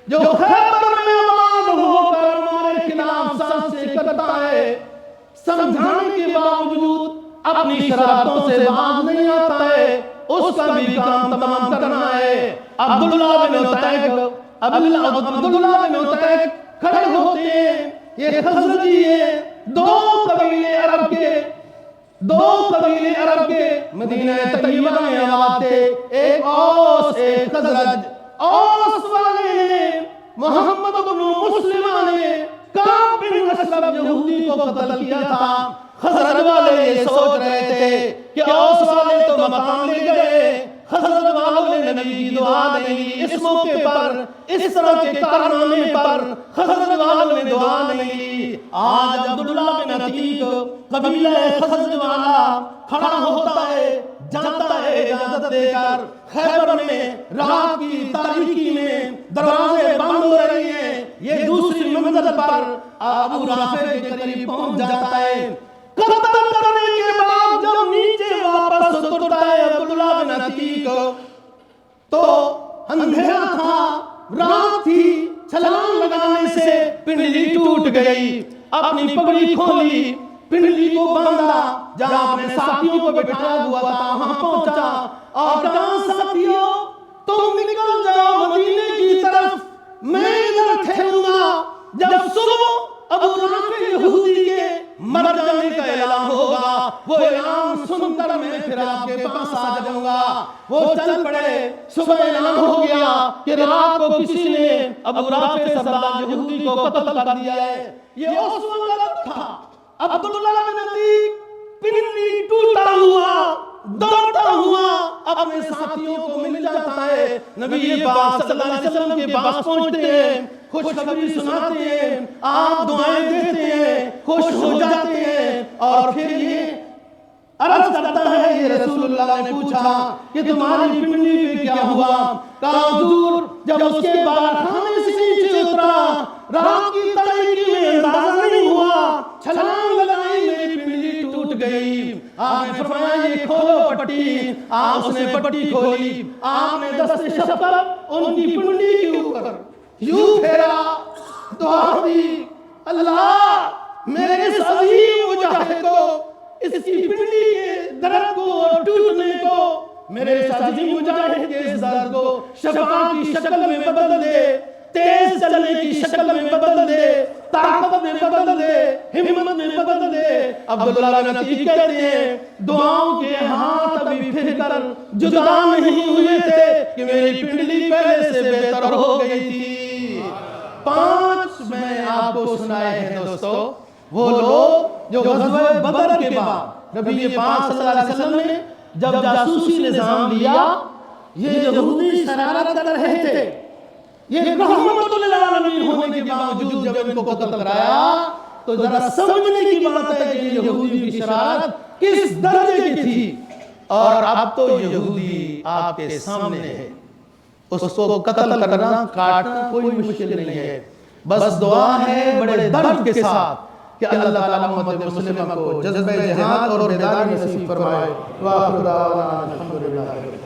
جو خیبر میں آباد ہو کر ہمارے خلاف سازش کرتا ہے، سمجھانے کے باوجود اپنی شرارتوں سے باز نہیں آتا ہے، اس کا بھی کام تمام کرنا ہے۔ عبداللہ بن عتیق کھڑے ہوتے ہیں، یہ خزرجی ہیں، دو قبیلے عرب کے مدینہ طیبہ میں آباد تھے، ایک اوس ایک خزرج۔ اوس والے نے محمد بن مسلمہ نے کعب بن اشرف یہودی کو قتل کیا تھا۔ خزرج والے یہ سوچ رہے تھے کہ اوس والے تو مقام لے گئے، خزرج والوں نے نبی کی دعا نہیں لی، اس موقع پر اس طرح کے کارنامے پر خزرج والوں نے دعا نہیں لی۔ آج عبداللہ بن عتیق قبیلہ خزرج والا کھڑا ہوتا ہے، جاتا ہے اجازت دے کر، خیبر میں رات کی تاریکی میں دروازے بند ہو رہی ہیں، یہ دوسری منزل پر ابو رافع کے قریب پہنچ جاتا ہے۔ قتل کرنے کے بعد جب نیچے واپس اترتا ہے عبداللہ بن عتیق تو اندھیرا تھا، رات تھی، چھلانگ لگانے سے پنڈلی ٹوٹ گئی، اپنی پگڑی کھولی، پنڈلی کو باندھا، جہاں اپنے ساتھیوں کو بٹھایا ہوا تھا وہاں پہنچا اور کہا ساتھیوں تم نکل جاؤ مدینے کی طرف، میں ادھر ٹھہروں گا، جب صبح ابو رافع یہودی کے مر جانے کا اعلان ہوگا، وہ اعلان سن کر میں پھر آپ کے پاس آ جاؤں گا۔ وہ چل پڑے، صبح اعلان ہو گیا کہ رات کو کسی نے ابو رافع سردار یہودی کو قتل کر دیا ہے۔ یہ اس وقت تھا عبداللہ بن عتیق پنڈلی ٹوٹا ہوا دوڑتا ہوا اپنے ساتھیوں کو مل جاتا ہے، نبی پاک صلی اللہ علیہ وسلم کے پاس پہنچتے ہیں، خوشخبری سناتے ہیں، آپ دعائیں دیتے ہیں، خوش ہو جاتے ہیں، اور پھر یہ عرض کرتا ہے، یہ رسول اللہ نے پوچھا کہ تمہاری پنڈلی پہ کیا ہوا؟ کہا حضور جب اس کے بارخانے سے نیچے اترا، رات کی تاریکی میں اندازہ نہیں ہوا، چھلانگ لگائی، میری پنڈلی ٹوٹ گئی۔ آپ نے فرمایا یہ کھولو پٹی، آپ نے پٹی کھولی، آپ نے دست شفقت ان کی پنڈلی کے اوپر یوں پھیرا، دعا دی، اللہ میرے اس عظیم مجاہد کو، اس کی پنڈلی کے درد کو اور ٹوٹنے کو، میرے اس عظیم مجاہد کے اس درد کو شفا کی شکل میں بدل دے، تیز چلنے کی شکل میں بدل دے، طاقت میں بدل دے، ہمت میں بدل دے۔ عبداللہ بن عتیق کہتے ہیں دعاؤں کے ہاتھ ابھی پھر کر جدا نہیں ہوئے تھے کہ میری پنڈلی پہلے سے بہتر ہو گئی تھی۔ 5 میں آپ کو سنائے ہیں دوستو، وہ لوگ جو غزوہ بدر کے بعد نبی پاک صلی اللہ علیہ وسلم نے جب جاسوسی نظام لیا، یہ یہودی شرارت کر رہے تھے، یہ رحمت للعالمین ہونے کے باوجود جب ان کو قتل کرایا تو ذرا سمجھنے کی بات ہے کہ یہودی کی شرارت کس درجے کی تھی، اور اب تو یہودی آپ کے سامنے ہے، اس کو قتل کرنا کاٹنا کوئی مشکل نہیں ہے، بس دعا ہے بڑے درد کے ساتھ کہ اللہ تعالیٰ امت مسلمہ کو جذبہ جہاد اور بیداری نصیب فرمائے۔ وآخر دعوانا الحمدللہ۔